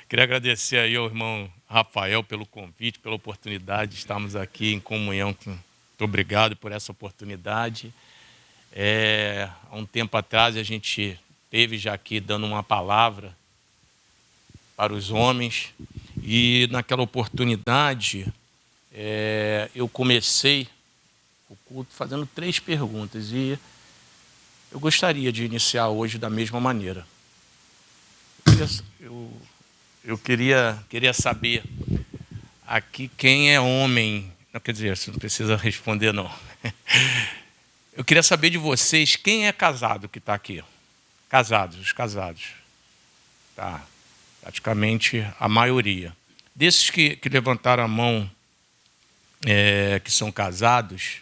Queria agradecer aí ao irmão Rafael pelo convite, pela oportunidade de estarmos aqui em comunhão. Muito obrigado por essa oportunidade. Há um tempo atrás a gente teve já aqui dando uma palavra para os homens e naquela oportunidade eu comecei o culto fazendo 3 perguntas e eu gostaria de iniciar hoje da mesma maneira. Eu queria saber aqui quem é homem. Não, quer dizer, você não precisa responder, não. Eu queria saber de vocês quem é casado que está aqui. Casados, os casados. Tá, praticamente a maioria. Desses que levantaram a mão, que são casados,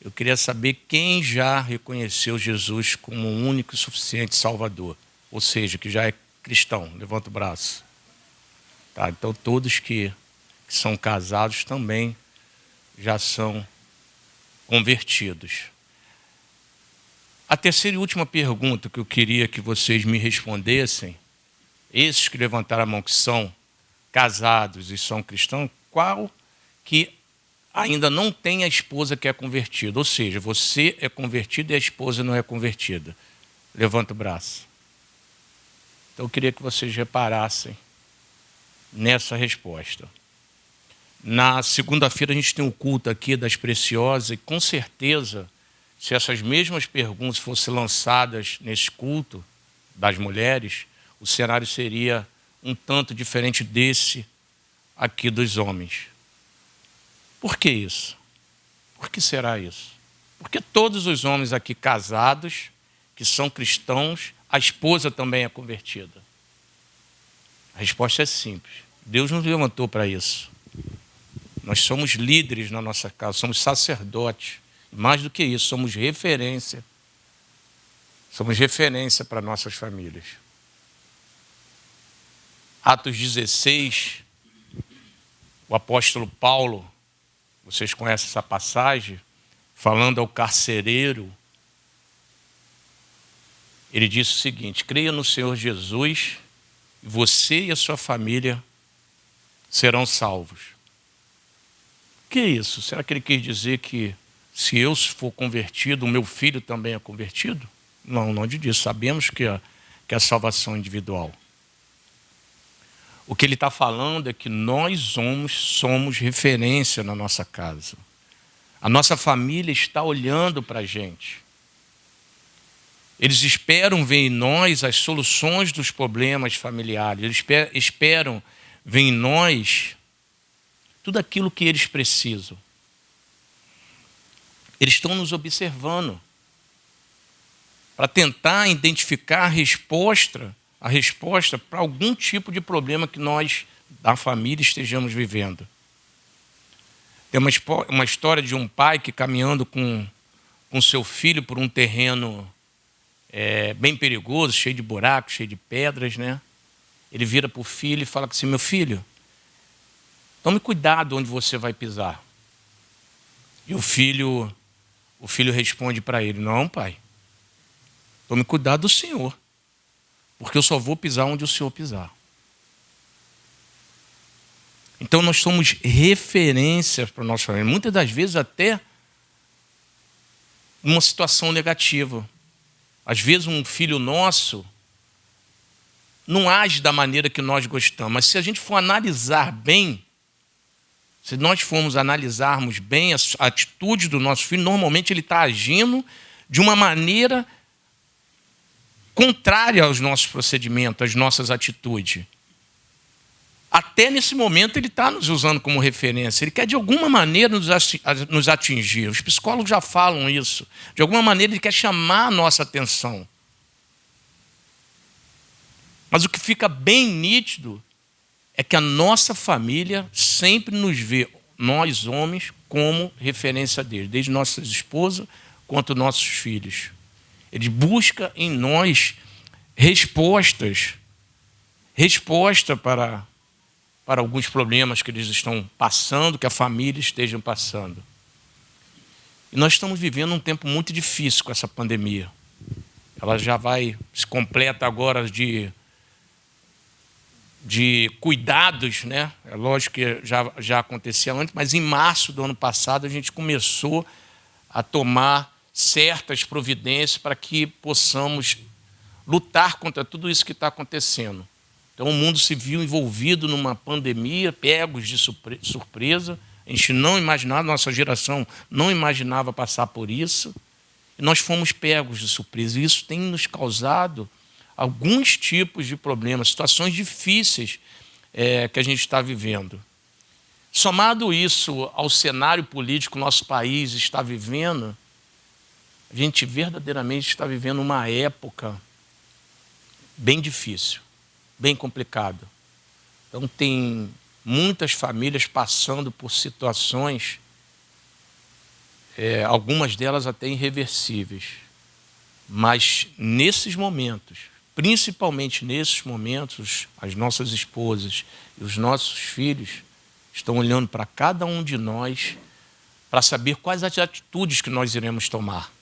eu queria saber quem já reconheceu Jesus como o único e suficiente Salvador. Ou seja, que já é cristão. Levanta o braço. Tá, então todos que são casados também já são convertidos. A terceira e última pergunta que eu queria que vocês me respondessem, esses que levantaram a mão que são casados e são cristãos, qual que ainda não tem a esposa que é convertida? Ou seja, você é convertido e a esposa não é convertida. Levanta o braço. Então eu queria que vocês reparassem nessa resposta. Na segunda-feira a gente tem um culto aqui das Preciosas e com certeza, se essas mesmas perguntas fossem lançadas nesse culto das mulheres, o cenário seria um tanto diferente desse aqui dos homens. Por que isso? Por que será isso? Porque todos os homens aqui casados, que são cristãos, a esposa também é convertida. A resposta é simples. Deus nos levantou para isso. Nós somos líderes na nossa casa, somos sacerdotes. Mais do que isso, somos referência. Somos referência para nossas famílias. Atos 16, o apóstolo Paulo, vocês conhecem essa passagem, falando ao carcereiro, ele disse o seguinte: creia no Senhor Jesus, e você e a sua família serão salvos. O que é isso? Será que ele quis dizer que se eu for convertido, o meu filho também é convertido? Não, não diz. Sabemos que a salvação é individual. O que ele está falando é que nós somos referência na nossa casa. A nossa família está olhando para a gente. Eles esperam ver em nós as soluções dos problemas familiares. Eles esperam ver em nós tudo aquilo que eles precisam. Eles estão nos observando para tentar identificar a resposta para algum tipo de problema que nós, da família, estejamos vivendo. Tem uma história de um pai que caminhando com seu filho por um terreno bem perigoso, cheio de buracos, cheio de pedras, né? Ele vira para o filho e fala assim: meu filho, tome cuidado onde você vai pisar. E o filho responde para ele: não, pai, tome cuidado do Senhor, porque eu só vou pisar onde o Senhor pisar. Então nós somos referências para a nossa família, muitas das vezes até numa situação negativa. Às vezes um filho nosso não age da maneira que nós gostamos, mas se a gente for analisar bem, se nós formos analisarmos bem a atitude do nosso filho, normalmente ele está agindo de uma maneira contrária aos nossos procedimentos, às nossas atitudes. Até nesse momento ele está nos usando como referência. Ele quer de alguma maneira nos atingir. Os psicólogos já falam isso. De alguma maneira ele quer chamar a nossa atenção. Mas o que fica bem nítido é que a nossa família sempre nos vê, nós homens, como referência dele, desde nossas esposas quanto nossos filhos. Ele busca em nós resposta para alguns problemas que eles estão passando, que a família esteja passando. E nós estamos vivendo um tempo muito difícil com essa pandemia. Ela já se completa agora de de cuidados, né? É lógico que já acontecia antes, mas em março do ano passado a gente começou a tomar certas providências para que possamos lutar contra tudo isso que está acontecendo. Então o mundo se viu envolvido numa pandemia, pegos de surpresa. A gente não imaginava, nossa geração não imaginava passar por isso. E nós fomos pegos de surpresa. E isso tem nos causado alguns tipos de problemas, situações difíceis que a gente está vivendo. Somado isso ao cenário político que o nosso país está vivendo, a gente verdadeiramente está vivendo uma época bem difícil, bem complicada. Então tem muitas famílias passando por situações, algumas delas até irreversíveis. Mas nesses momentos, principalmente nesses momentos, as nossas esposas e os nossos filhos estão olhando para cada um de nós para saber quais as atitudes que nós iremos tomar.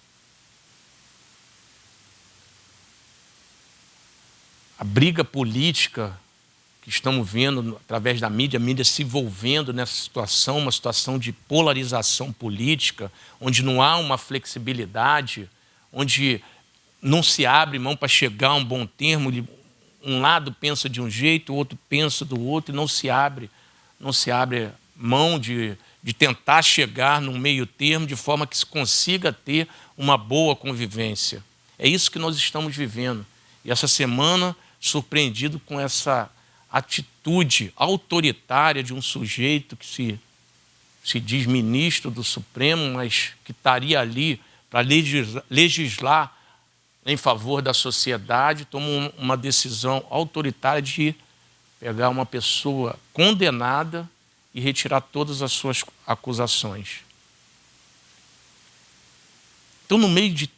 A briga política que estamos vendo através da mídia, a mídia se envolvendo nessa situação, uma situação de polarização política, onde não há uma flexibilidade, onde não se abre mão para chegar a um bom termo, um lado pensa de um jeito, o outro pensa do outro, e não se abre mão de tentar chegar num meio termo de forma que se consiga ter uma boa convivência. É isso que nós estamos vivendo. E essa semana, surpreendido com essa atitude autoritária de um sujeito que se diz ministro do Supremo, mas que estaria ali para legislar em favor da sociedade, toma uma decisão autoritária de pegar uma pessoa condenada e retirar todas as suas acusações. Então, no meio de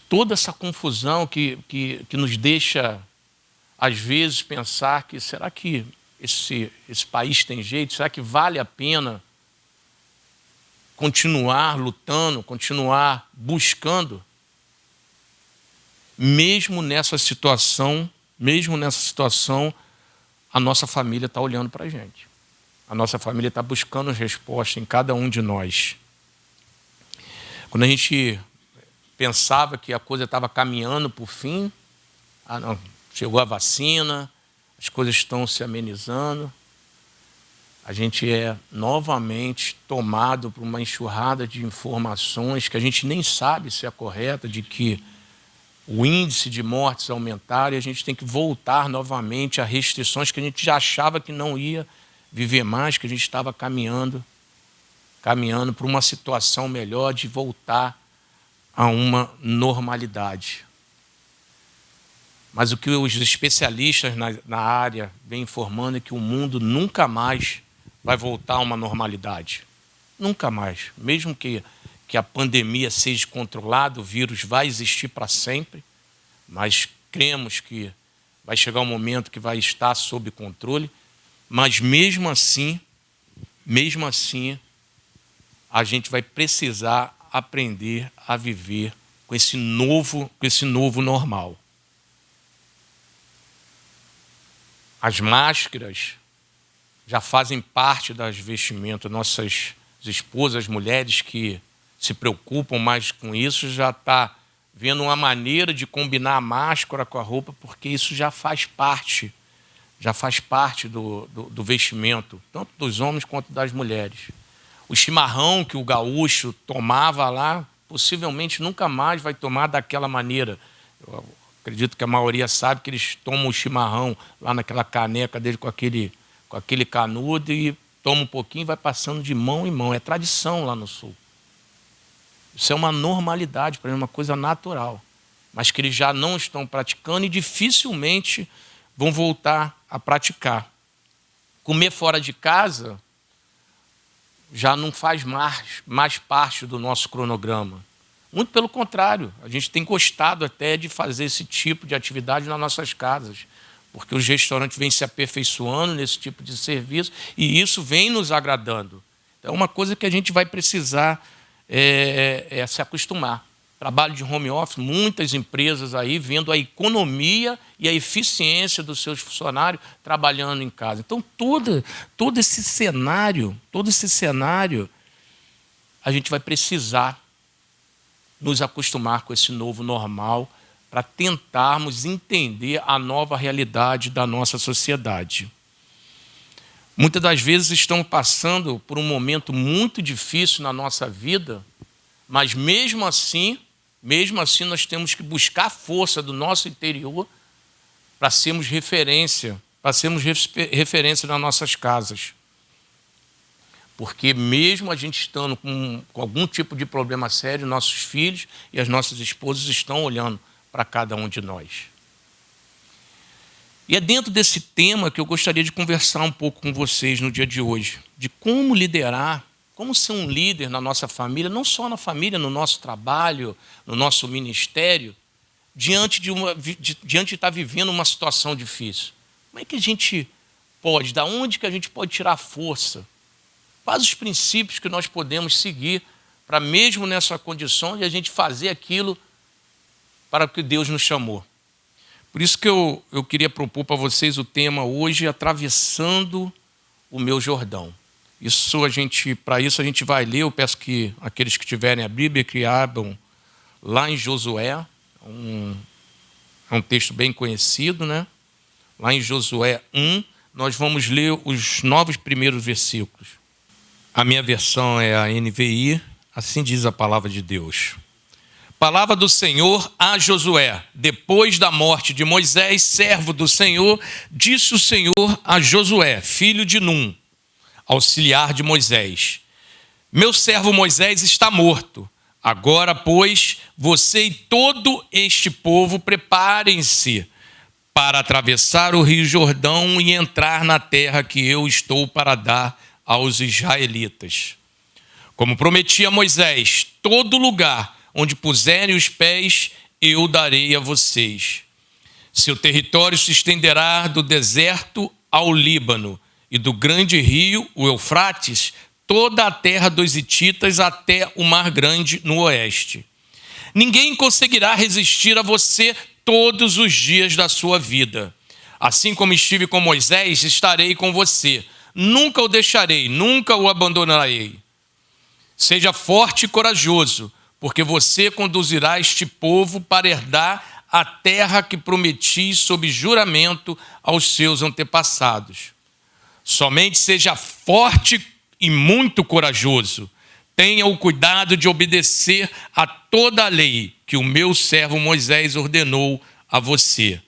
toda essa confusão que nos deixa, às vezes, pensar que será que esse país tem jeito? Será que vale a pena continuar lutando, continuar buscando? Mesmo nessa situação, a nossa família está olhando para a gente. A nossa família está buscando resposta em cada um de nós. Quando a gente pensava que a coisa estava caminhando para o fim, não, chegou a vacina, as coisas estão se amenizando, a gente é novamente tomado por uma enxurrada de informações que a gente nem sabe se é correta, de que o índice de mortes aumentaram e a gente tem que voltar novamente a restrições que a gente já achava que não ia viver mais, que a gente estava caminhando para uma situação melhor de voltar a uma normalidade. Mas o que os especialistas na área vêm informando é que o mundo nunca mais vai voltar a uma normalidade. Nunca mais. Mesmo que a pandemia seja controlada, o vírus vai existir para sempre, mas cremos que vai chegar um momento que vai estar sob controle, mas mesmo assim, a gente vai precisar aprender a viver com esse novo normal. As máscaras já fazem parte das vestimentas. Nossas esposas, mulheres que se preocupam mais com isso, já está vendo uma maneira de combinar a máscara com a roupa, porque isso já faz parte do vestimento, tanto dos homens quanto das mulheres. O chimarrão que o gaúcho tomava lá, possivelmente nunca mais vai tomar daquela maneira. Eu acredito que a maioria sabe que eles tomam o chimarrão lá naquela caneca dele com aquele canudo e toma um pouquinho e vai passando de mão em mão. É tradição lá no Sul. Isso é uma normalidade, para mim, uma coisa natural. Mas que eles já não estão praticando e dificilmente vão voltar a praticar. Comer fora de casa já não faz mais parte do nosso cronograma. Muito pelo contrário, a gente tem gostado até de fazer esse tipo de atividade nas nossas casas, porque os restaurantes vêm se aperfeiçoando nesse tipo de serviço e isso vem nos agradando. Então é uma coisa que a gente vai precisar se acostumar. trabalho de home office, muitas empresas aí vendo a economia e a eficiência dos seus funcionários trabalhando em casa. Então, todo esse cenário, a gente vai precisar nos acostumar com esse novo normal para tentarmos entender a nova realidade da nossa sociedade. Muitas das vezes estamos passando por um momento muito difícil na nossa vida, mas mesmo assim nós temos que buscar a força do nosso interior para sermos referência nas nossas casas. Porque mesmo a gente estando com algum tipo de problema sério, nossos filhos e as nossas esposas estão olhando para cada um de nós. E é dentro desse tema que eu gostaria de conversar um pouco com vocês no dia de hoje, de como liderar, como ser um líder na nossa família, não só na família, no nosso trabalho, no nosso ministério, diante de estar vivendo uma situação difícil. Como é que a gente pode, da onde que a gente pode tirar força? Quais os princípios que nós podemos seguir para mesmo nessa condição de a gente fazer aquilo para o que Deus nos chamou? Por isso que eu queria propor para vocês o tema hoje, atravessando o meu Jordão. Para isso a gente vai ler, eu peço que aqueles que tiverem a Bíblia que abram lá em Josué, é um texto bem conhecido, né? Lá em Josué 1, nós vamos ler os 9 primeiros versículos. A minha versão é a NVI, assim diz a palavra de Deus. Palavra do Senhor a Josué. Depois da morte de Moisés, servo do Senhor, disse o Senhor a Josué, filho de Num, auxiliar de Moisés: meu servo Moisés está morto. Agora, pois, você e todo este povo preparem-se para atravessar o rio Jordão e entrar na terra que eu estou para dar aos israelitas. Como prometi a Moisés, todo lugar onde puserem os pés, eu darei a vocês. Seu território se estenderá do deserto ao Líbano, e do grande rio, o Eufrates, toda a terra dos hititas até o Mar Grande no oeste. Ninguém conseguirá resistir a você todos os dias da sua vida. Assim como estive com Moisés, estarei com você. Nunca o deixarei, nunca o abandonarei. Seja forte e corajoso, porque você conduzirá este povo para herdar a terra que prometi sob juramento aos seus antepassados. Somente seja forte e muito corajoso. Tenha o cuidado de obedecer a toda a lei que o meu servo Moisés ordenou a você.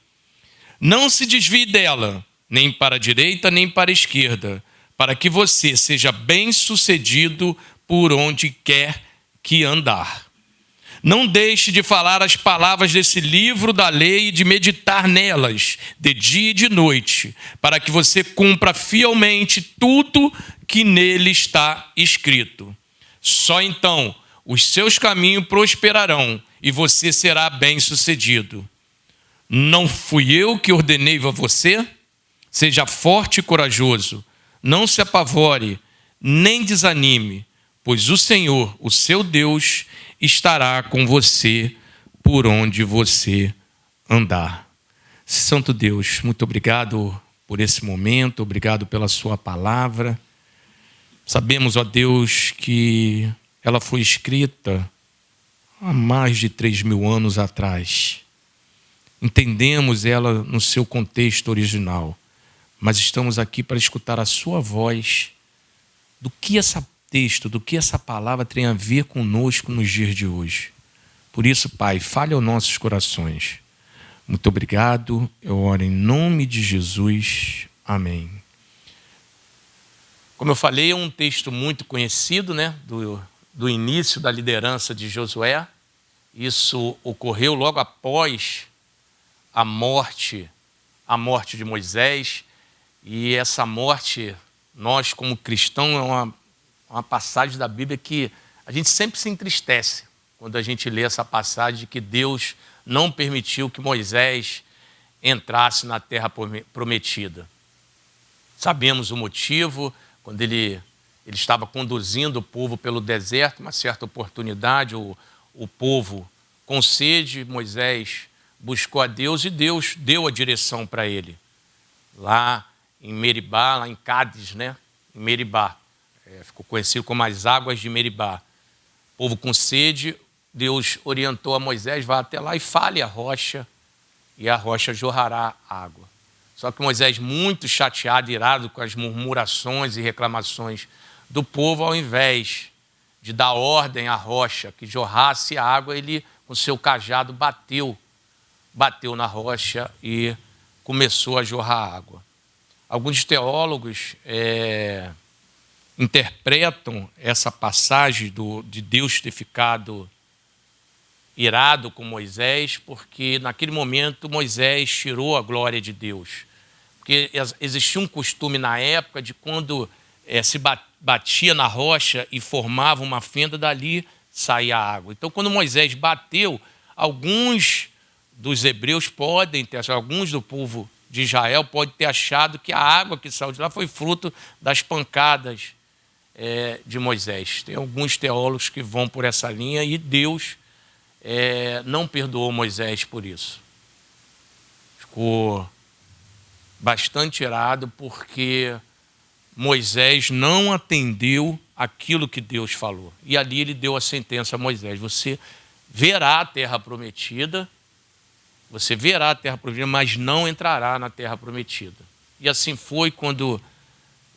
Não se desvie dela, nem para a direita, nem para a esquerda, para que você seja bem-sucedido por onde quer que andar. Não deixe de falar as palavras desse livro da lei e de meditar nelas, de dia e de noite, para que você cumpra fielmente tudo que nele está escrito. Só então os seus caminhos prosperarão e você será bem-sucedido. Não fui eu que ordenei a você? Seja forte e corajoso, não se apavore, nem desanime, pois o Senhor, o seu Deus, estará com você por onde você andar. Santo Deus, muito obrigado por esse momento, obrigado pela sua palavra. Sabemos, ó Deus, que ela foi escrita há mais de 3.000 anos atrás. Entendemos ela no seu contexto original, mas estamos aqui para escutar a sua voz, do que essa palavra tem a ver conosco nos dias de hoje. Por isso, Pai, fale aos nossos corações. Muito obrigado, eu oro em nome de Jesus. Amém. Como eu falei, é um texto muito conhecido, né, do início da liderança de Josué. Isso ocorreu logo após a morte de Moisés. E essa morte, nós como cristãos, é uma passagem da Bíblia que a gente sempre se entristece quando a gente lê essa passagem de que Deus não permitiu que Moisés entrasse na terra prometida. Sabemos o motivo, quando ele estava conduzindo o povo pelo deserto, uma certa oportunidade, o povo Com sede, Moisés buscou a Deus e Deus deu a direção para ele. Lá em Meribá, lá em Cádiz, né? Em Meribá. Ficou conhecido como as águas de Meribá. O povo com sede, Deus orientou a Moisés, vá até lá e fale a rocha, e a rocha jorrará água. Só que Moisés, muito chateado, irado com as murmurações e reclamações do povo, ao invés de dar ordem à rocha que jorrasse a água, ele, com seu cajado, bateu na rocha e começou a jorrar água. Alguns teólogos interpretam essa passagem de Deus ter ficado irado com Moisés, porque naquele momento Moisés tirou a glória de Deus. Porque existia um costume na época de quando se batia na rocha e formava uma fenda, dali saía a água. Então, quando Moisés bateu, alguns dos hebreus podem ter, alguns do povo de Israel podem ter achado que a água que saiu de lá foi fruto das pancadas de Moisés. Tem alguns teólogos que vão por essa linha e Deus não perdoou Moisés por isso. Ficou bastante irado porque Moisés não atendeu aquilo que Deus falou. E ali ele deu a sentença a Moisés: você verá a terra prometida, mas não entrará na terra prometida. E assim foi quando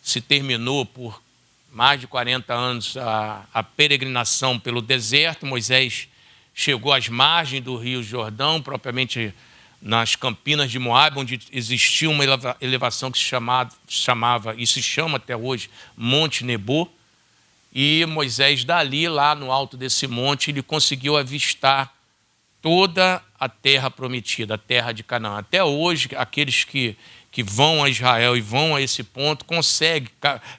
se terminou por mais de 40 anos a peregrinação pelo deserto. Moisés chegou às margens do rio Jordão, propriamente nas Campinas de Moabe, onde existia uma elevação que se chamava e se chama até hoje Monte Nebo. E Moisés, dali, lá no alto desse monte, ele conseguiu avistar toda a terra prometida, a terra de Canaã. Até hoje, aqueles que vão a Israel e vão a esse ponto, conseguem,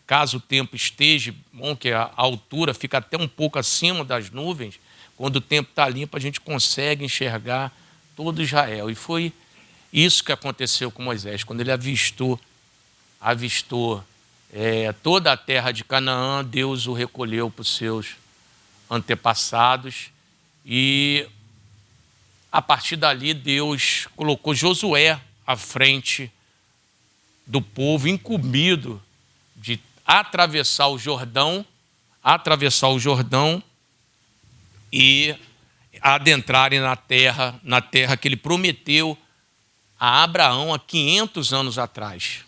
caso o tempo esteja bom, que a altura fica até um pouco acima das nuvens, quando o tempo está limpo, a gente consegue enxergar todo Israel. E foi isso que aconteceu com Moisés, quando ele avistou toda a terra de Canaã. Deus o recolheu para os seus antepassados e a partir dali Deus colocou Josué à frente do povo, incumbido de atravessar o Jordão e adentrarem na terra que ele prometeu a Abraão há 500 anos atrás.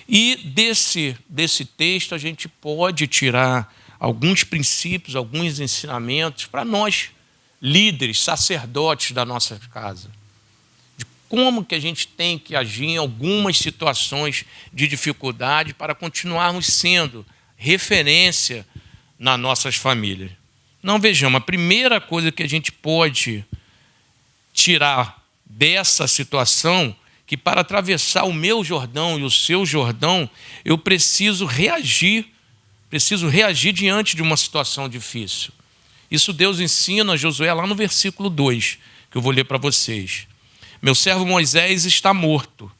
E desse texto a gente pode tirar alguns princípios, alguns ensinamentos para nós, líderes, sacerdotes da nossa casa, de como que a gente tem que agir em algumas situações de dificuldade para continuarmos sendo referência nas nossas famílias. Não, vejamos, a primeira coisa que a gente pode tirar dessa situação, que para atravessar o meu Jordão e o seu Jordão, eu preciso reagir diante de uma situação difícil. Isso Deus ensina a Josué lá no versículo 2, que eu vou ler para vocês. Meu servo Moisés está morto.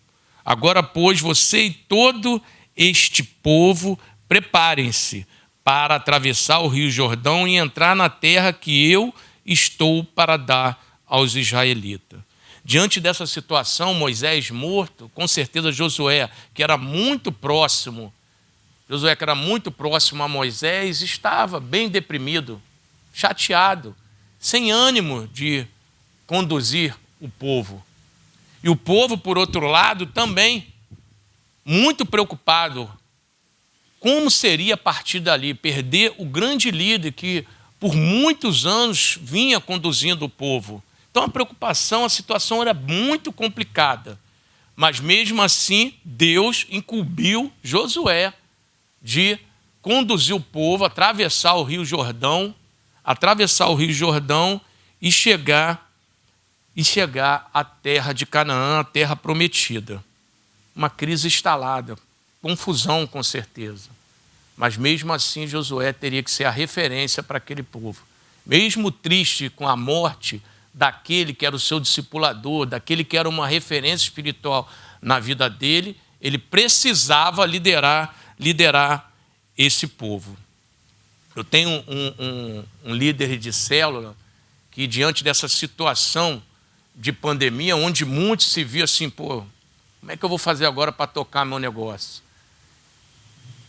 Agora, pois, você e todo este povo, preparem-se para atravessar o rio Jordão e entrar na terra que eu estou para dar aos israelitas. Diante dessa situação, Moisés morto, com certeza Josué, que era muito próximo a Moisés, estava bem deprimido, chateado, sem ânimo de conduzir o povo. E o povo, por outro lado, também muito preocupado. Como seria a partir dali perder o grande líder que por muitos anos vinha conduzindo o povo? Então a situação era muito complicada. Mas mesmo assim, Deus incumbiu Josué de conduzir o povo, atravessar o rio Jordão e chegar à terra de Canaã, a terra prometida. Uma crise instalada, confusão com certeza. Mas mesmo assim Josué teria que ser a referência para aquele povo. Mesmo triste com a morte daquele que era o seu discipulador, daquele que era uma referência espiritual na vida dele, ele precisava liderar esse povo. Eu tenho um líder de célula que, diante dessa situação de pandemia, onde muitos se viam assim, pô, como é que eu vou fazer agora para tocar meu negócio?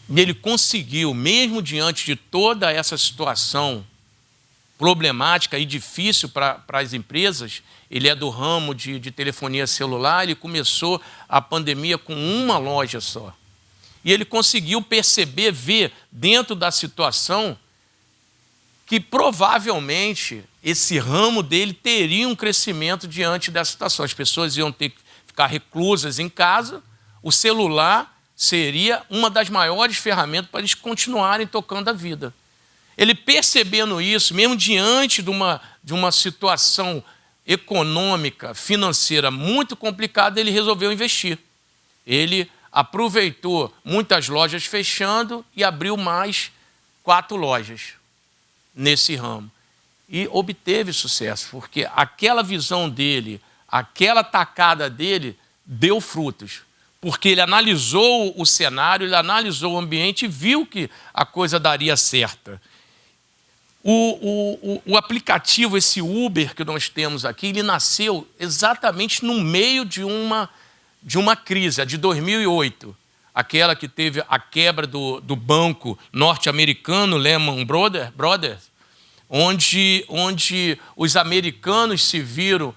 E ele conseguiu, mesmo diante de toda essa situação problemática e difícil para as empresas, ele é do ramo de telefonia celular, ele começou a pandemia com uma loja só. E ele conseguiu perceber, ver dentro da situação que provavelmente esse ramo dele teria um crescimento diante dessa situação. As pessoas iam ter que ficar reclusas em casa, o celular seria uma das maiores ferramentas para eles continuarem tocando a vida. Ele percebendo isso, mesmo diante de uma situação econômica, financeira muito complicada, ele resolveu investir. Ele aproveitou muitas lojas fechando e abriu mais 4 lojas nesse ramo. E obteve sucesso, porque aquela visão dele, aquela tacada dele, deu frutos. Porque ele analisou o cenário, ele analisou o ambiente e viu que a coisa daria certa. O aplicativo, esse Uber que nós temos aqui, ele nasceu exatamente no meio de uma crise, a de 2008. Aquela que teve a quebra do banco norte-americano, Lehman Brothers, onde os americanos se viram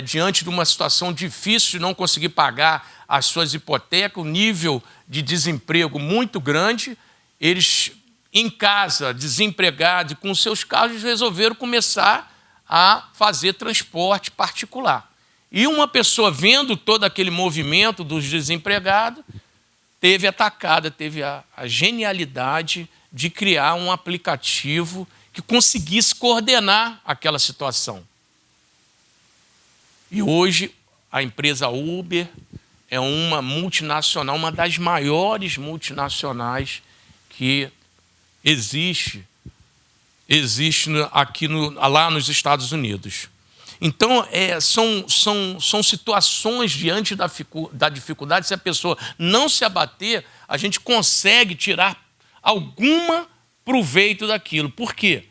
diante de uma situação difícil de não conseguir pagar as suas hipotecas, um nível de desemprego muito grande. Eles, em casa, desempregados, com seus carros, resolveram começar a fazer transporte particular. E uma pessoa, vendo todo aquele movimento dos desempregados, teve a genialidade de criar um aplicativo que conseguisse coordenar aquela situação. E hoje a empresa Uber é uma multinacional, uma das maiores multinacionais que existe aqui lá nos Estados Unidos. Então, são situações diante da dificuldade. Se a pessoa não se abater, a gente consegue tirar alguma proveito daquilo. Por quê?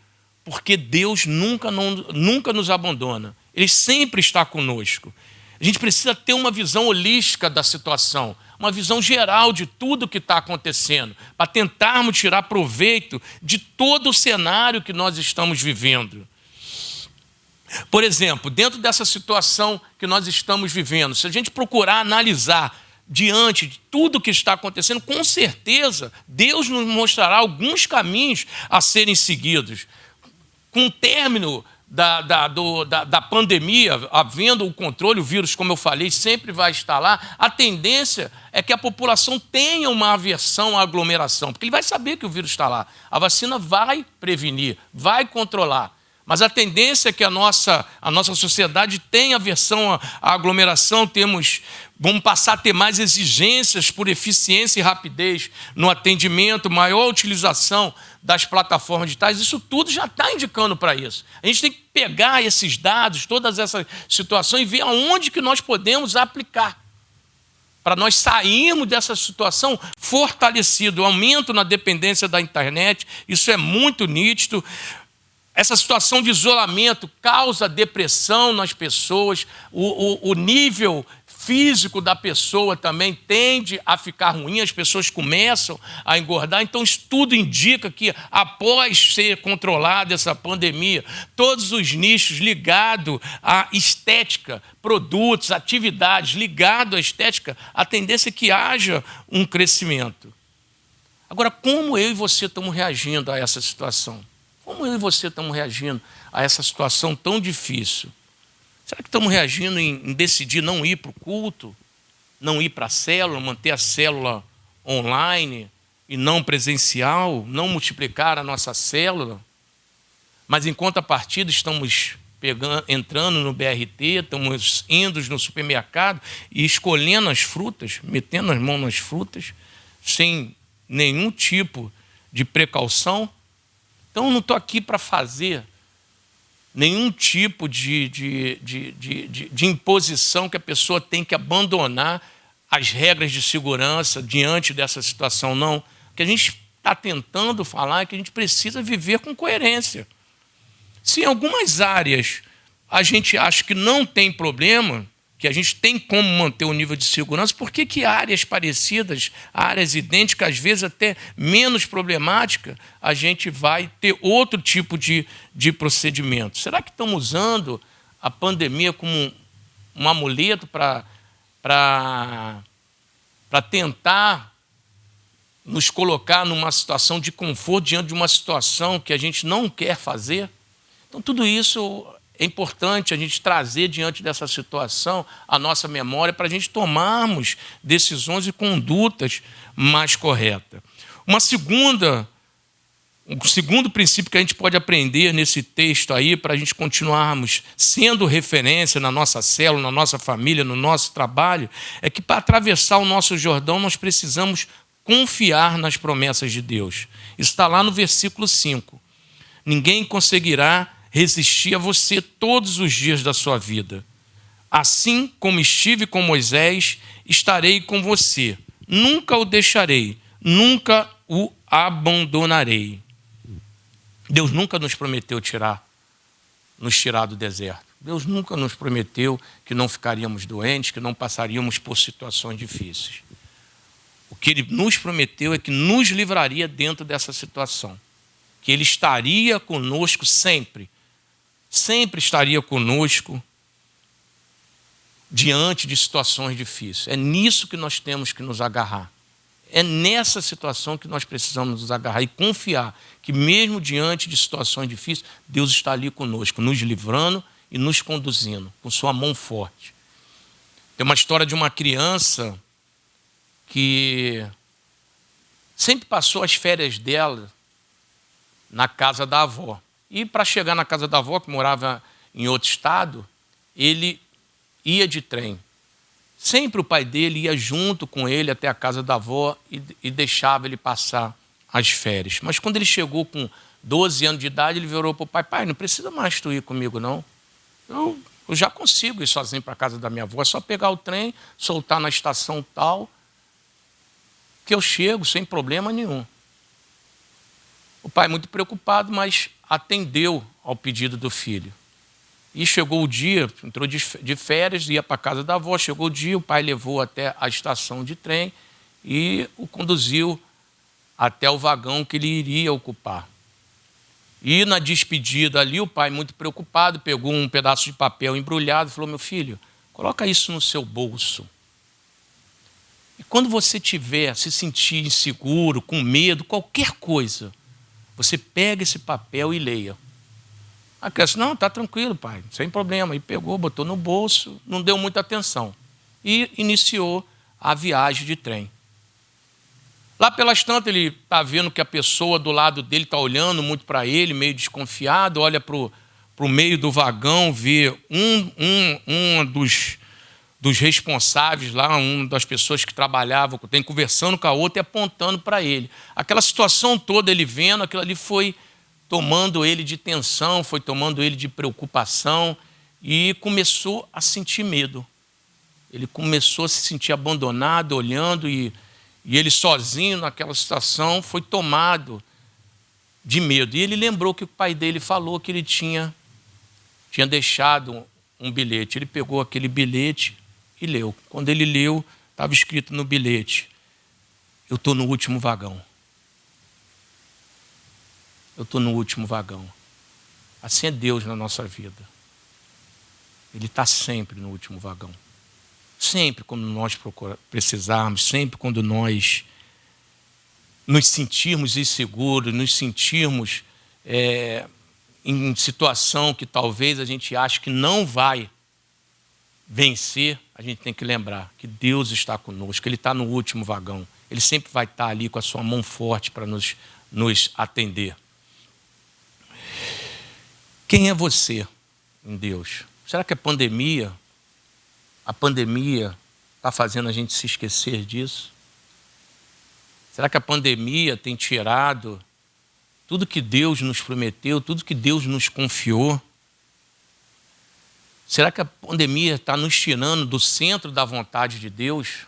Porque Deus nunca nos abandona. Ele sempre está conosco. A gente precisa ter uma visão holística da situação, uma visão geral de tudo que está acontecendo, para tentarmos tirar proveito de todo o cenário que nós estamos vivendo. Por exemplo, dentro dessa situação que nós estamos vivendo, se a gente procurar analisar diante de tudo que está acontecendo, com certeza Deus nos mostrará alguns caminhos a serem seguidos. Com o término da pandemia, havendo o controle, o vírus, como eu falei, sempre vai estar lá, a tendência é que a população tenha uma aversão à aglomeração, porque ele vai saber que o vírus está lá. A vacina vai prevenir, vai controlar. Mas a tendência é que a nossa sociedade tenha aversão à aglomeração, vamos passar a ter mais exigências por eficiência e rapidez no atendimento, maior utilização das plataformas digitais. Isso tudo já está indicando para isso. A gente tem que pegar esses dados, todas essas situações e ver aonde que nós podemos aplicar para nós sairmos dessa situação fortalecido. O aumento na dependência da internet, isso é muito nítido. Essa situação de isolamento causa depressão nas pessoas, o nível físico da pessoa também tende a ficar ruim, as pessoas começam a engordar. Então, isso tudo indica que, após ser controlada essa pandemia, todos os nichos ligados à estética, produtos, atividades ligados à estética, a tendência é que haja um crescimento. Agora, como eu e você estamos reagindo a essa situação? Como eu e você estamos reagindo a essa situação tão difícil? Será que estamos reagindo em decidir não ir para o culto, não ir para a célula, manter a célula online e não presencial, não multiplicar a nossa célula? Mas, em contrapartida, estamos entrando no BRT, estamos indo no supermercado e escolhendo as frutas, metendo as mãos nas frutas, sem nenhum tipo de precaução. Então, eu não estou aqui para fazer nenhum tipo de imposição que a pessoa tem que abandonar as regras de segurança diante dessa situação, não. Que a gente está tentando falar é que a gente precisa viver com coerência. Se em algumas áreas a gente acha que não tem problema, que a gente tem como manter o nível de segurança, por que áreas parecidas, áreas idênticas, às vezes até menos problemáticas, a gente vai ter outro tipo de procedimento? Será que estamos usando a pandemia como um amuleto para tentar nos colocar numa situação de conforto diante de uma situação que a gente não quer fazer? Então, tudo isso é importante a gente trazer diante dessa situação a nossa memória para a gente tomarmos decisões e condutas mais corretas. Um segundo princípio que a gente pode aprender nesse texto aí, para a gente continuarmos sendo referência na nossa célula, na nossa família, no nosso trabalho, é que para atravessar o nosso Jordão nós precisamos confiar nas promessas de Deus. Isso está lá no versículo 5. Ninguém conseguirá resistir a você todos os dias da sua vida. Assim como estive com Moisés, estarei com você. Nunca o deixarei, nunca o abandonarei. Deus nunca nos prometeu nos tirar do deserto. Deus nunca nos prometeu que não ficaríamos doentes, que não passaríamos por situações difíceis. O que Ele nos prometeu é que nos livraria dentro dessa situação. Que Ele estaria conosco sempre. Sempre estaria conosco diante de situações difíceis. É nisso que nós temos que nos agarrar. É nessa situação que nós precisamos nos agarrar e confiar que mesmo diante de situações difíceis, Deus está ali conosco, nos livrando e nos conduzindo, com sua mão forte. Tem uma história de uma criança que sempre passou as férias dela na casa da avó. E para chegar na casa da avó, que morava em outro estado, ele ia de trem. Sempre o pai dele ia junto com ele até a casa da avó e deixava ele passar as férias. Mas quando ele chegou com 12 anos de idade, ele virou para o pai: pai, não precisa mais tu ir comigo, não. Eu já consigo ir sozinho para a casa da minha avó. É só pegar o trem, soltar na estação tal, que eu chego sem problema nenhum. O pai, muito preocupado, mas atendeu ao pedido do filho. E chegou o dia, entrou de férias, ia para a casa da avó, chegou o dia, o pai levou até a estação de trem e o conduziu até o vagão que ele iria ocupar. E na despedida ali, o pai, muito preocupado, pegou um pedaço de papel embrulhado e falou: meu filho, coloca isso no seu bolso. E quando você se sentir inseguro, com medo, qualquer coisa, você pega esse papel e leia. A criança: não, está tranquilo, pai, sem problema. E pegou, botou no bolso, não deu muita atenção. E iniciou a viagem de trem. Lá pelas tantas, ele está vendo que a pessoa do lado dele está olhando muito para ele, meio desconfiado, olha para o meio do vagão, vê um dos responsáveis lá, uma das pessoas que trabalhavam, tem conversando com a outra e apontando para ele. Aquela situação toda, ele vendo, aquilo ali foi tomando ele de tensão, foi tomando ele de preocupação e começou a sentir medo. Ele começou a se sentir abandonado, olhando, e ele sozinho naquela situação foi tomado de medo. E ele lembrou que o pai dele falou que ele tinha deixado um bilhete. Ele pegou aquele bilhete e leu. Quando ele leu, estava escrito no bilhete: eu estou no último vagão. Eu estou no último vagão. Assim é Deus na nossa vida. Ele está sempre no último vagão. Sempre quando nós precisarmos, sempre quando nós nos sentirmos inseguros, nos sentirmos em situação que talvez a gente ache que não vai vencer, a gente tem que lembrar que Deus está conosco, Ele está no último vagão. Ele sempre vai estar ali com a sua mão forte para nos atender. Quem é você em Deus? Será que a pandemia está fazendo a gente se esquecer disso? Será que a pandemia tem tirado tudo que Deus nos prometeu, tudo que Deus nos confiou? Será que a pandemia está nos tirando do centro da vontade de Deus?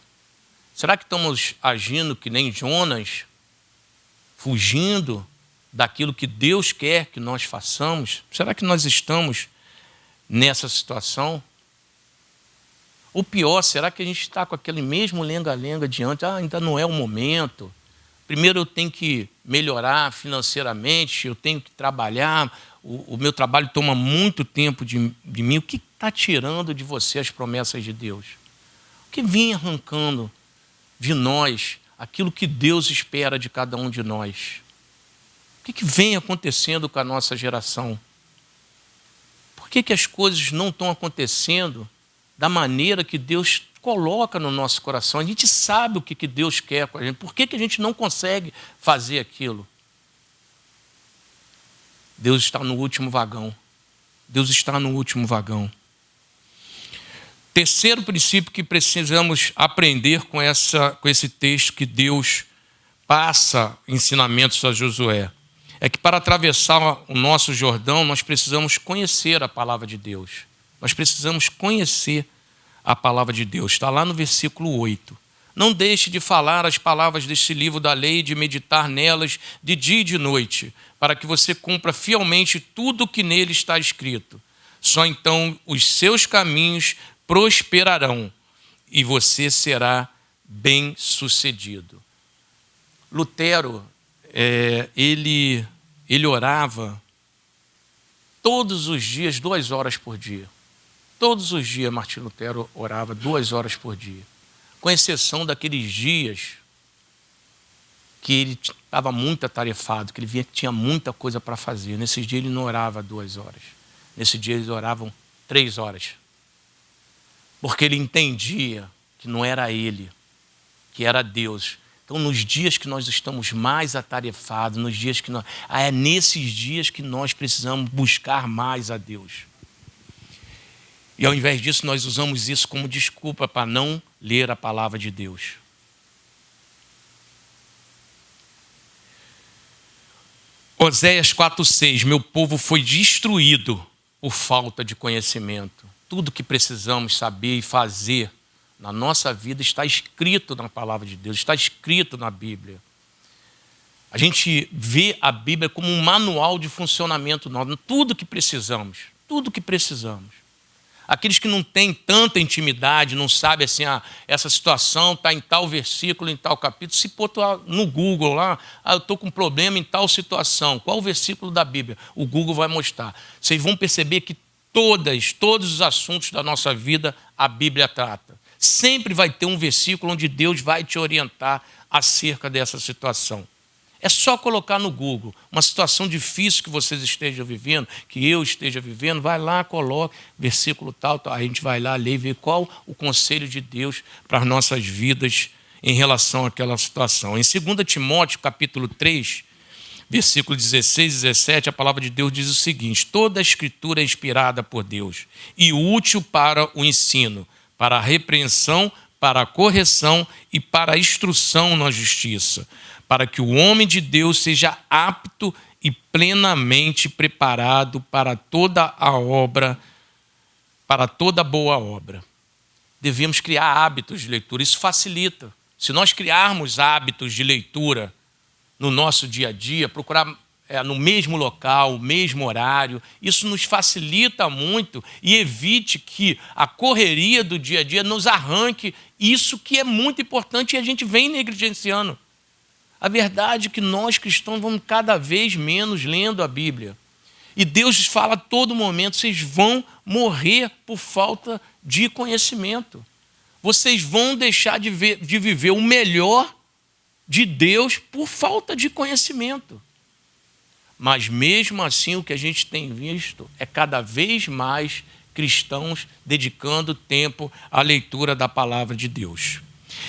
Será que estamos agindo que nem Jonas, fugindo daquilo que Deus quer que nós façamos? Será que nós estamos nessa situação? Ou pior, será que a gente está com aquele mesmo lenga-lenga diante? Ainda não é o momento. Primeiro eu tenho que melhorar financeiramente, eu tenho que trabalhar, o meu trabalho toma muito tempo de mim. O que está tirando de você as promessas de Deus? O que vem arrancando de nós aquilo que Deus espera de cada um de nós? O que vem acontecendo com a nossa geração? Por que as coisas não estão acontecendo da maneira que Deus coloca no nosso coração? A gente sabe o que Deus quer com a gente. Por que a gente não consegue fazer aquilo? Deus está no último vagão. Deus está no último vagão. Terceiro princípio que precisamos aprender com esse texto que Deus passa ensinamentos a Josué é que para atravessar o nosso Jordão nós precisamos conhecer a palavra de Deus. Nós precisamos conhecer a palavra de Deus. Está lá no versículo 8. Não deixe de falar as palavras deste livro da lei e de meditar nelas de dia e de noite, para que você cumpra fielmente tudo o que nele está escrito. Só então os seus caminhos prosperarão e você será bem-sucedido. Lutero, ele orava todos os dias, 2 horas por dia. Todos os dias Martinho Lutero orava 2 horas por dia, com exceção daqueles dias que ele estava muito atarefado, que ele via que tinha muita coisa para fazer. Nesses dias ele não orava 2 horas. Nesses dias eles oravam 3 horas. Porque ele entendia que não era ele, que era Deus. Então, nos dias que nós estamos mais atarefados, nos dias que nós... é nesses dias que nós precisamos buscar mais a Deus. E ao invés disso, nós usamos isso como desculpa para não ler a palavra de Deus. Oséias 4,6, meu povo foi destruído por falta de conhecimento. Tudo que precisamos saber e fazer na nossa vida está escrito na palavra de Deus, está escrito na Bíblia. A gente vê a Bíblia como um manual de funcionamento nosso, tudo que precisamos, tudo que precisamos. Aqueles que não têm tanta intimidade, não sabem assim, essa situação está em tal versículo, em tal capítulo. Se pôr no Google lá, eu estou com um problema em tal situação, qual o versículo da Bíblia? O Google vai mostrar. Vocês vão perceber que todos os assuntos da nossa vida a Bíblia trata. Sempre vai ter um versículo onde Deus vai te orientar acerca dessa situação. É só colocar no Google uma situação difícil que vocês estejam vivendo, que eu esteja vivendo, vai lá, coloca versículo tal, tal. A gente vai lá ler e ver qual o conselho de Deus para as nossas vidas em relação àquela situação. Em 2 Timóteo, capítulo 3, versículo 16 e 17, a palavra de Deus diz o seguinte: toda a escritura é inspirada por Deus e útil para o ensino, para a repreensão, para a correção e para a instrução na justiça, para que o homem de Deus seja apto e plenamente preparado para toda a obra, para toda boa obra. Devemos criar hábitos de leitura, isso facilita. Se nós criarmos hábitos de leitura no nosso dia a dia, procurar no mesmo local, mesmo horário, isso nos facilita muito e evite que a correria do dia a dia nos arranque isso que é muito importante e a gente vem negligenciando. A verdade é que nós cristãos vamos cada vez menos lendo a Bíblia. E Deus fala a todo momento, vocês vão morrer por falta de conhecimento. Vocês vão deixar de viver o melhor de Deus por falta de conhecimento. Mas mesmo assim o que a gente tem visto é cada vez mais cristãos dedicando tempo à leitura da palavra de Deus.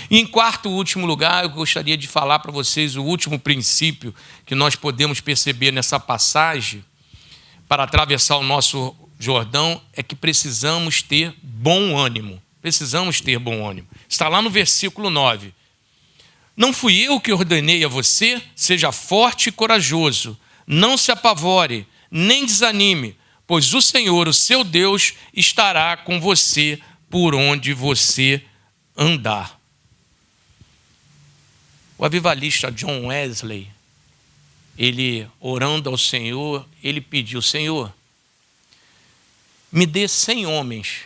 E em quarto e último lugar, eu gostaria de falar para vocês o último princípio que nós podemos perceber nessa passagem para atravessar o nosso Jordão, é que precisamos ter bom ânimo. Precisamos ter bom ânimo. Está lá no versículo 9. Não fui eu que ordenei a você? Seja forte e corajoso. Não se apavore, nem desanime, pois o Senhor, o seu Deus, estará com você por onde você andar. O avivalista John Wesley, ele orando ao Senhor, ele pediu: Senhor, me dê 100 homens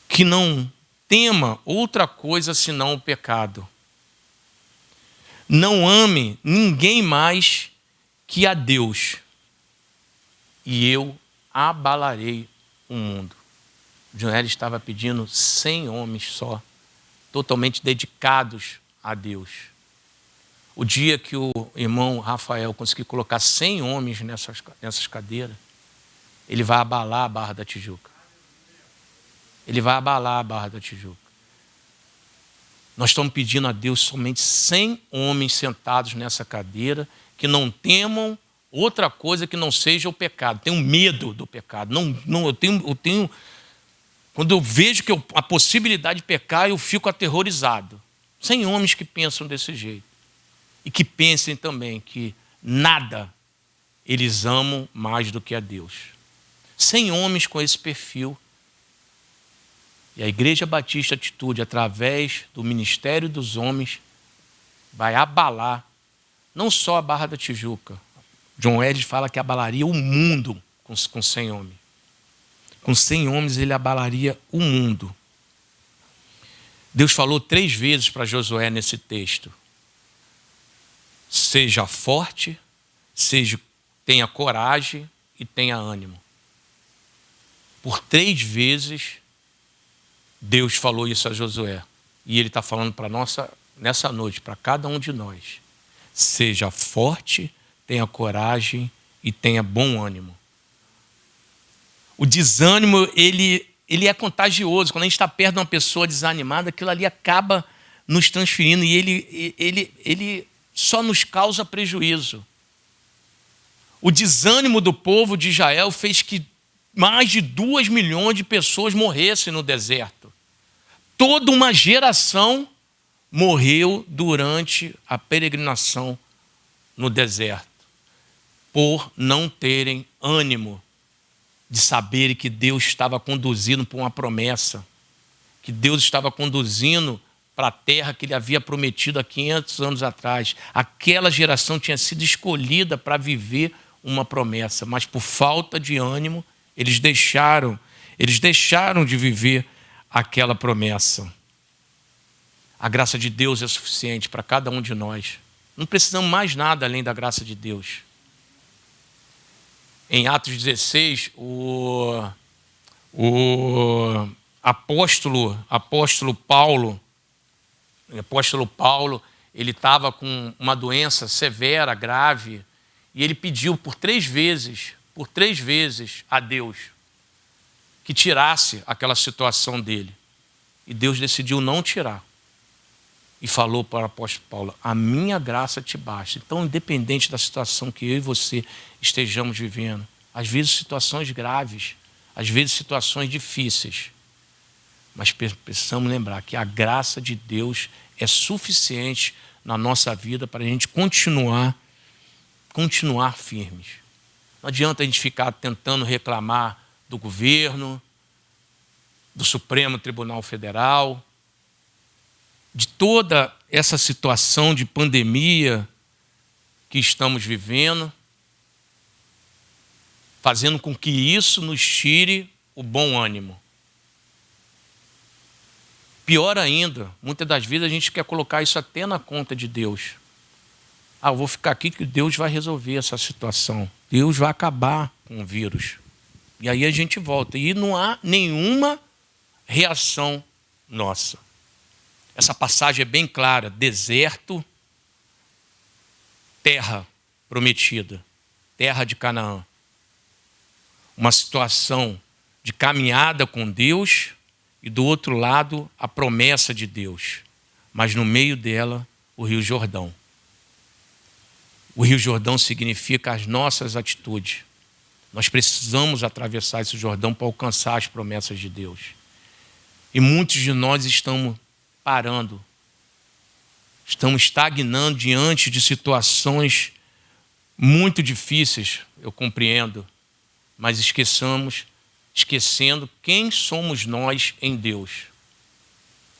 que não tema outra coisa senão o pecado. Não ame ninguém mais que a Deus, e eu abalarei o mundo. Joel estava pedindo 100 homens só, totalmente dedicados a Deus. O dia que o irmão Rafael conseguir colocar 100 homens nessas cadeiras, ele vai abalar a Barra da Tijuca. Ele vai abalar a Barra da Tijuca. Nós estamos pedindo a Deus somente 100 homens sentados nessa cadeira que não temam outra coisa que não seja o pecado. Tenho medo do pecado. Eu tenho quando eu vejo que a possibilidade de pecar, eu fico aterrorizado. 100 homens que pensam desse jeito. E que pensem também que nada eles amam mais do que a Deus. 100 homens com esse perfil. E a Igreja Batista Atitude, através do Ministério dos Homens, vai abalar não só a Barra da Tijuca. John Eddy fala que abalaria o mundo com 100 homens. Com 100 homens ele abalaria o mundo. Deus falou 3 vezes para Josué nesse texto: seja forte, tenha coragem e tenha ânimo. Por 3 vezes Deus falou isso a Josué. E ele está falando para nessa noite, para cada um de nós: seja forte, tenha coragem e tenha bom ânimo. O desânimo, ele é contagioso. Quando a gente está perto de uma pessoa desanimada, aquilo ali acaba nos transferindo e ele só nos causa prejuízo. O desânimo do povo de Israel fez que mais de 2 milhões de pessoas morressem no deserto. Toda uma geração morreu durante a peregrinação no deserto, por não terem ânimo de saber que Deus estava conduzindo para uma promessa, que Deus estava conduzindo para a terra que ele havia prometido há 500 anos atrás. Aquela geração tinha sido escolhida para viver uma promessa, mas por falta de ânimo, eles deixaram de viver aquela promessa. A graça de Deus é suficiente para cada um de nós. Não precisamos mais nada além da graça de Deus. Em Atos 16, o apóstolo Paulo, ele estava com uma doença severa, grave, e ele pediu por 3 vezes a Deus que tirasse aquela situação dele. E Deus decidiu não tirar. E falou para o apóstolo Paulo: a minha graça te basta. Então, independente da situação que eu e você estejamos vivendo, às vezes situações graves, às vezes situações difíceis, mas precisamos lembrar que a graça de Deus é suficiente na nossa vida para a gente continuar firmes. Não adianta a gente ficar tentando reclamar do governo, do Supremo Tribunal Federal, de toda essa situação de pandemia que estamos vivendo, fazendo com que isso nos tire o bom ânimo. Pior ainda, muitas das vezes a gente quer colocar isso até na conta de Deus. Eu vou ficar aqui que Deus vai resolver essa situação. Deus vai acabar com o vírus. E aí a gente volta. E não há nenhuma reação nossa. Essa passagem é bem clara: deserto, terra prometida, terra de Canaã. Uma situação de caminhada com Deus e do outro lado a promessa de Deus. Mas no meio dela o Rio Jordão. O Rio Jordão significa as nossas atitudes. Nós precisamos atravessar esse Jordão para alcançar as promessas de Deus. E muitos de nós estamos parando, estamos estagnando diante de situações muito difíceis, eu compreendo, mas esquecendo quem somos nós em Deus,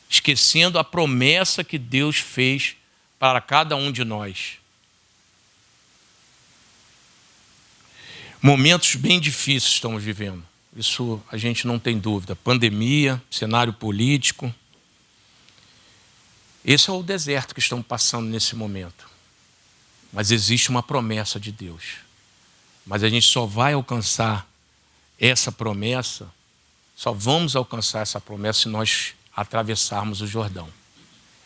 esquecendo a promessa que Deus fez para cada um de nós. Momentos bem difíceis estamos vivendo. Isso a gente não tem dúvida. Pandemia, cenário político. Esse é o deserto que estamos passando nesse momento. Mas existe uma promessa de Deus. Mas a gente só vai alcançar essa promessa, só vamos alcançar essa promessa se nós atravessarmos o Jordão.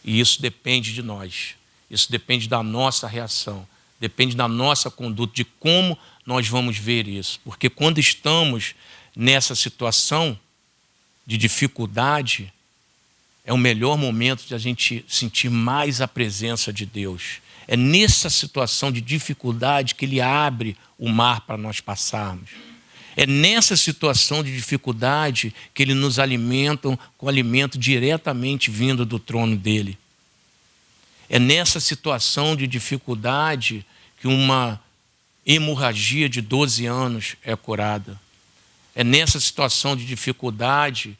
E isso depende de nós. Isso depende da nossa reação. Depende da nossa conduta, de como nós vamos ver isso. Porque quando estamos nessa situação de dificuldade, é o melhor momento de a gente sentir mais a presença de Deus. É nessa situação de dificuldade que Ele abre o mar para nós passarmos. É nessa situação de dificuldade que Ele nos alimenta com alimento diretamente vindo do trono dEle. É nessa situação de dificuldade que uma hemorragia de 12 anos é curada. É nessa situação de dificuldade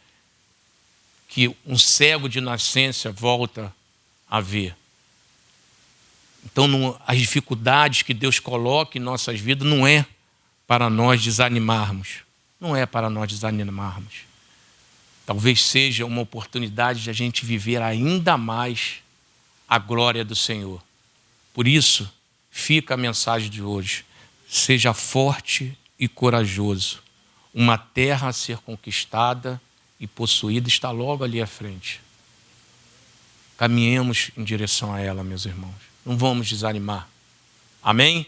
que um cego de nascença volta a ver. Então, as dificuldades que Deus coloca em nossas vidas não é para nós desanimarmos. Não é para nós desanimarmos. Talvez seja uma oportunidade de a gente viver ainda mais a glória do Senhor. Por isso, fica a mensagem de hoje. Seja forte e corajoso. Uma terra a ser conquistada e possuída está logo ali à frente. Caminhemos em direção a ela, meus irmãos. Não vamos desanimar. Amém?